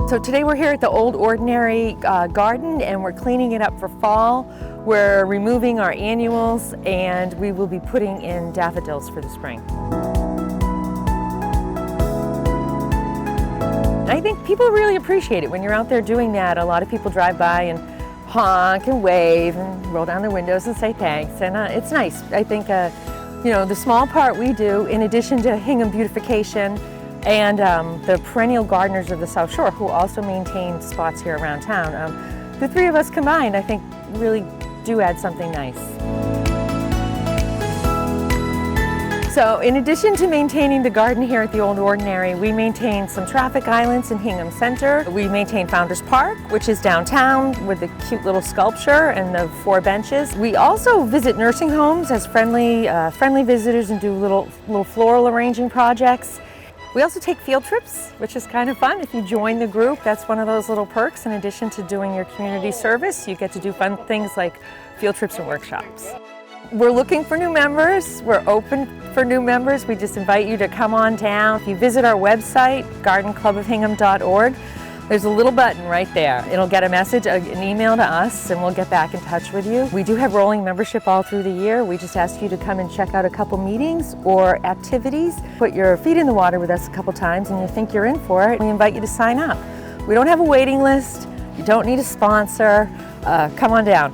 So today we're here at the Old Ordinary Garden and we're cleaning it up for fall. We're removing our annuals and we will be putting in daffodils for the spring. I think people really appreciate it when you're out there doing that. A lot of people drive by and honk and wave and roll down their windows and say thanks, and it's nice. I think you know, the small part we do, in addition to Hingham beautification and the perennial gardeners of the South Shore, who also maintain spots here around town, the three of us combined, I think, really do add something nice. So in addition to maintaining the garden here at the Old Ordinary, we maintain some traffic islands in Hingham Center. We maintain Founders Park, which is downtown with the cute little sculpture and the 4 benches. We also visit nursing homes as friendly visitors and do little floral arranging projects. We also take field trips, which is kind of fun. If you join the group, that's one of those little perks. In addition to doing your community service, you get to do fun things like field trips and workshops. We're looking for new members. We're open for new members. We just invite you to come on down. If you visit our website, gardenclubofhingham.org, there's a little button right there. It'll get a message, an email to us, and we'll get back in touch with you. We do have rolling membership all through the year. We just ask you to come and check out a couple meetings or activities. Put your feet in the water with us a couple times and you think you're in for it, we invite you to sign up. We don't have a waiting list. You don't need a sponsor. Come on down.